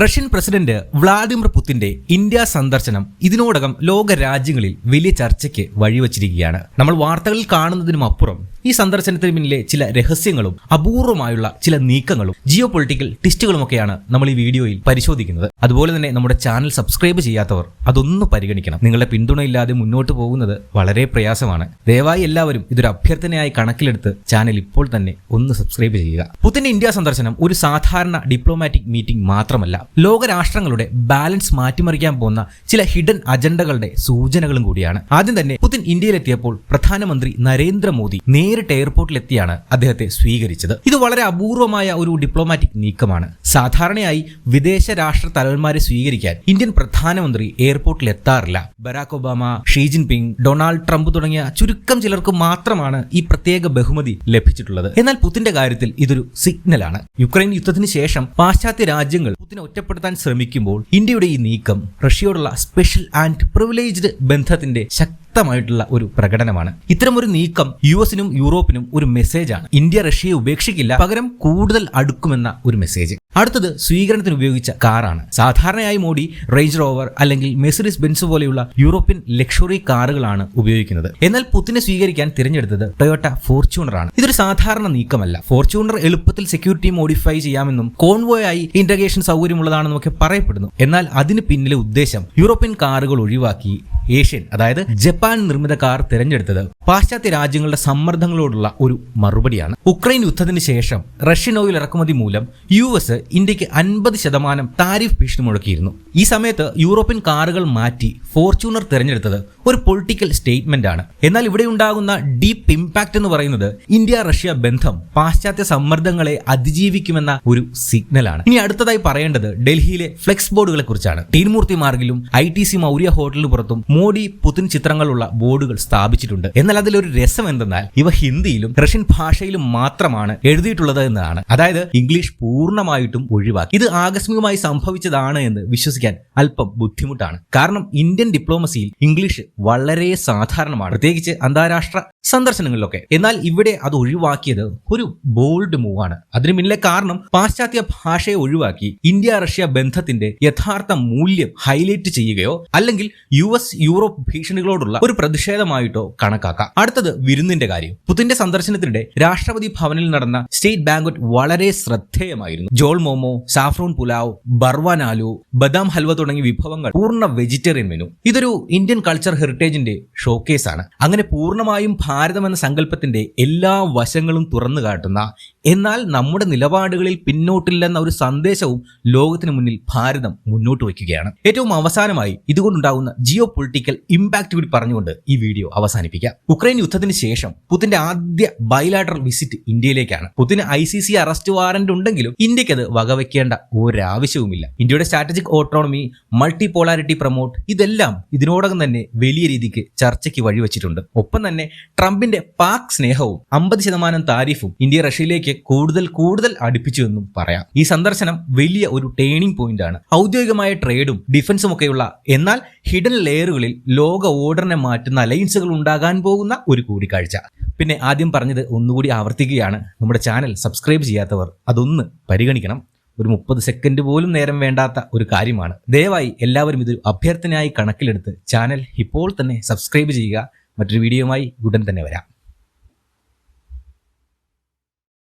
Russian president Vladimir പുതിന്റെ India സന്ദർശനം ഇതിനോടകം ലോക രാജ്യങ്ങളിൽ വലിയ ചർച്ചയ്ക്ക് വഴിവച്ചിരിക്കുകയാണ്. നമ്മൾ വാർത്തകളിൽ കാണുന്നതിനും അപ്പുറം ഈ സന്ദർശനത്തിന് പിന്നിലെ ചില രഹസ്യങ്ങളും അപൂർവമായുള്ള ചില നീക്കങ്ങളും ജിയോ പൊളിറ്റിക്കൽ ട്വിസ്റ്റുകളുമൊക്കെയാണ് നമ്മൾ ഈ വീഡിയോയിൽ പരിശോധിക്കുന്നത്. അതുപോലെ തന്നെ നമ്മുടെ ചാനൽ സബ്സ്ക്രൈബ് ചെയ്യാത്തവർ അതൊന്ന് പരിഗണിക്കണം. നിങ്ങളുടെ പിന്തുണയില്ലാതെ മുന്നോട്ട് പോകുന്നത് വളരെ പ്രയാസമാണ്. ദയവായി എല്ലാവരും ഇതൊരു അഭ്യർത്ഥനയായി കണക്കിലെടുത്ത് ചാനൽ ഇപ്പോൾ തന്നെ ഒന്ന് സബ്സ്ക്രൈബ് ചെയ്യുക. പുതിന്റെ ഇന്ത്യ സന്ദർശനം ഒരു സാധാരണ ഡിപ്ലോമാറ്റിക് മീറ്റിംഗ് മാത്രമല്ല, ലോകരാഷ്ട്രങ്ങളുടെ ബാലൻസ് മാറ്റിമറിക്കാൻ പോകുന്ന ചില ഹിഡൻ അജണ്ടകളുടെ സൂചനകളും കൂടിയാണ്. ആദ്യം തന്നെ പുതിൻ ഇന്ത്യയിലെത്തിയപ്പോൾ പ്രധാനമന്ത്രി നരേന്ദ്രമോദി നേരിട്ട് എയർപോർട്ടിലെത്തിയാണ് അദ്ദേഹത്തെ സ്വീകരിച്ചത്. ഇത് വളരെ അപൂർവമായ ഒരു ഡിപ്ലോമാറ്റിക് നീക്കമാണ്. സാധാരണയായി വിദേശ രാഷ്ട്ര തലവന്മാരെ സ്വീകരിക്കാൻ ഇന്ത്യൻ പ്രധാനമന്ത്രി എയർപോർട്ടിൽ എത്താറില്ല. Barack Obama, Xi Jinping, Donald Trump തുടങ്ങിയ ചുരുക്കം ചിലർക്ക് മാത്രമാണ് ഈ പ്രത്യേക ബഹുമതി ലഭിച്ചിട്ടുള്ളത്. എന്നാൽ പുതിന്റെ കാര്യത്തിൽ ഇതൊരു സിഗ്നലാണ്. യുക്രൈൻ യുദ്ധത്തിന് ശേഷം പാശ്ചാത്യ രാജ്യങ്ങൾ പുതിനെ ഒറ്റപ്പെടുത്താൻ ശ്രമിക്കുമ്പോൾ ഇന്ത്യയുടെ ഈ നീക്കം റഷ്യയോടുള്ള സ്പെഷ്യൽ ആൻഡ് പ്രിവിലേജ്ഡ് ബന്ധത്തിന്റെ ശക്തമായിട്ടുള്ള ഒരു പ്രകടനമാണ്. ഇത്തരമൊരു നീക്കം യുഎസിനും യൂറോപ്പിനും ഒരു മെസ്സേജാണ്. ഇന്ത്യ റഷ്യയെ ഉപേക്ഷിക്കില്ല, പകരം കൂടുതൽ അടുക്കുമെന്ന ഒരു മെസ്സേജ്. അടുത്തത് സ്വീകരണത്തിന് ഉപയോഗിച്ച കാറാണ്. സാധാരണയായി മോഡി റേഞ്ച് റോവർ അല്ലെങ്കിൽ മെഴ്സിഡീസ് ബെൻസ് പോലെയുള്ള യൂറോപ്യൻ ലക്ഷറി കാറുകളാണ് ഉപയോഗിക്കുന്നത്. എന്നാൽ പുതിനെ സ്വീകരിക്കാൻ തിരഞ്ഞെടുത്തത് ടൊയോട്ട ഫോർച്യൂണർ ആണ്. ഇതൊരു സാധാരണ നീക്കമല്ല. ഫോർച്യൂണർ എളുപ്പത്തിൽ സെക്യൂരിറ്റി മോഡിഫൈ ചെയ്യാമെന്നും കോൺവോയ് ആയി ഇന്റഗ്രേഷൻ സൗകര്യമുള്ളതാണെന്നും ഒക്കെ പറയപ്പെടുന്നു. എന്നാൽ അതിന് പിന്നിലെ ഉദ്ദേശം യൂറോപ്യൻ കാറുകൾ ഒഴിവാക്കി ഏഷ്യൻ, അതായത് ജപ്പാൻ നിർമ്മിത കാർ തിരഞ്ഞെടുത്തത് പാശ്ചാത്യ രാജ്യങ്ങളുടെ സമ്മർദ്ദങ്ങളോടുള്ള ഒരു മറുപടിയാണ്. ഉക്രൈൻ യുദ്ധത്തിന് ശേഷം റഷ്യൻ ഓയിൽ ഇറക്കുമതി മൂലം യുഎസ് ഇന്ത്യക്ക് 50% താരിഫ് ഭീഷണി മുഴക്കിയിരുന്നു. ഈ സമയത്ത് യൂറോപ്യൻ കാറുകൾ മാറ്റി ഫോർച്യൂണർ തിരഞ്ഞെടുത്തത് ഒരു പൊളിറ്റിക്കൽ സ്റ്റേറ്റ്മെന്റ് ആണ്. എന്നാൽ ഇവിടെ ഉണ്ടാകുന്ന ഡീപ്പ് ഇമ്പാക്ട് എന്ന് പറയുന്നത് ഇന്ത്യ റഷ്യ ബന്ധം പാശ്ചാത്യ സമ്മർദ്ദങ്ങളെ അതിജീവിക്കുമെന്ന ഒരു സിഗ്നലാണ്. ഇനി അടുത്തതായി പറയേണ്ടത് ഡൽഹിയിലെ ഫ്ലെക്സ് ബോർഡുകളെ കുറിച്ചാണ്. തീൻമൂർത്തി മാർഗിലും ITC മൗര്യ ഹോട്ടലിന് പുറത്തും മോഡി പുതിൻ ചിത്രങ്ങളുള്ള ബോർഡുകൾ സ്ഥാപിച്ചിട്ടുണ്ട്. എന്നാൽ അതിലൊരു രസം എന്തെന്നാൽ ഇവ ഹിന്ദിയിലും റഷ്യൻ ഭാഷയിലും മാത്രമാണ് എഴുതിയിട്ടുള്ളത് എന്നതാണ്. അതായത് ഇംഗ്ലീഷ് പൂർണ്ണമായിട്ടും ഒഴിവാക്കി. ഇത് ആകസ്മികമായി സംഭവിച്ചതാണ് എന്ന് വിശ്വസിക്കാൻ അല്പം ബുദ്ധിമുട്ടാണ്. കാരണം ഇന്ത്യൻ ഡിപ്ലോമസിയിൽ ഇംഗ്ലീഷ് വളരെ സാധാരണമാണ്, പ്രത്യേകിച്ച് അന്താരാഷ്ട്ര സന്ദർശനങ്ങളിലൊക്കെ. എന്നാൽ ഇവിടെ അത് ഒഴിവാക്കിയത് ഒരു ബോൾഡ് മൂവാണ്. അതിന് പിന്നിലെ കാരണം പാശ്ചാത്യ ഭാഷയെ ഒഴിവാക്കി ഇന്ത്യ റഷ്യ ബന്ധത്തിന്റെ യഥാർത്ഥ മൂല്യം ഹൈലൈറ്റ് ചെയ്യുകയോ അല്ലെങ്കിൽ US യൂറോപ്പ് ഭീഷണികളോടുള്ള ഒരു പ്രതിഷേധമായിട്ടോ കണക്കാക്കാം. അടുത്തത് വിരുന്നിന്റെ കാര്യം. പുതിന്റെ സന്ദർശനത്തിനിടെ രാഷ്ട്രപതി ഭവനിൽ നടന്ന സ്റ്റേറ്റ് ബാങ്ക്വറ്റ് വളരെ ശ്രദ്ധേയമായിരുന്നു. ജോൾ മോമോ, സാഫ്രോൺ പുലാവ്, ബർവാൻ ആലു, ബദാം ഹൽവ തുടങ്ങിയ വിഭവങ്ങൾ പൂർണ്ണ വെജിറ്റേറിയൻ മെനു. ഇതൊരു ഇന്ത്യൻ കൾച്ചർ ഹെറിറ്റേജിന്റെ ഷോക്കേസ് ആണ്. അങ്ങനെ പൂർണ്ണമായും ഭാരതം എന്ന സങ്കല്പത്തിന്റെ എല്ലാ വശങ്ങളും തുറന്നു കാട്ടുന്ന, എന്നാൽ നമ്മുടെ നിലപാടുകളിൽ പിന്നോട്ടില്ലെന്ന ഒരു സന്ദേശവും ലോകത്തിന് മുന്നിൽ ഭാരതം മുന്നോട്ട് വയ്ക്കുകയാണ്. ഏറ്റവും അവസാനമായി ഇതുകൊണ്ടുണ്ടാകുന്ന ജിയോ പൊളിറ്റിക്കൽ ഇമ്പാക്ട് കൂടി പറഞ്ഞുകൊണ്ട് ഈ വീഡിയോ അവസാനിപ്പിക്കാം. ഉക്രൈൻ യുദ്ധത്തിന് ശേഷം പുതിന്റെ ആദ്യ ബൈലാറ്ററൽ വിസിറ്റ് ഇന്ത്യയിലേക്കാണ്. പുതിന് ICC അറസ്റ്റ് വാറന്റ് ഉണ്ടെങ്കിലും ഇന്ത്യക്ക് അത് വകവെക്കേണ്ട ഒരാവശ്യവുമില്ല. ഇന്ത്യയുടെ strategic autonomy, multi polarity promote, ഇതെല്ലാം ഇതിനോടകം തന്നെ വലിയ രീതിക്ക് ചർച്ചയ്ക്ക് വഴിവെച്ചിട്ടുണ്ട്. ഒപ്പം തന്നെ ട്രംപിന്റെ പാക് സ്നേഹവും 50% താരിഫും ഇന്ത്യ റഷ്യയിലേക്ക് കൂടുതൽ അടുപ്പിച്ചുവെന്നും പറയാം. ഈ സന്ദർശനം വലിയ ഒരു ടേണിംഗ് പോയിന്റ് ആണ്. ഔദ്യോഗികമായ ട്രേഡും ഡിഫൻസും ഒക്കെയുള്ള, എന്നാൽ ഹിഡൻ ലെയറുകളിൽ ലോക ഓർഡറിനെ മാറ്റുന്ന അലയൻസുകൾ ഉണ്ടാകാൻ പോകുന്ന ഒരു കൂടിക്കാഴ്ച. പിന്നെ ആദ്യം പറഞ്ഞത് ഒന്നുകൂടി ആവർത്തിക്കുകയാണ്. നമ്മുടെ ചാനൽ സബ്സ്ക്രൈബ് ചെയ്യാത്തവർ അതൊന്ന് പരിഗണിക്കണം. ഒരു 30 സെക്കൻഡ് പോലും നേരം വേണ്ടാത്ത ഒരു കാര്യമാണ്. ദയവായി എല്ലാവരും ഇത് അഭ്യർത്ഥനയായി കണക്കിലെടുത്ത് ചാനൽ ഇപ്പോൾ തന്നെ സബ്സ്ക്രൈബ് ചെയ്യുക. മറ്റൊരു വീഡിയോയുമായി ഉടൻ തന്നെ വരാം.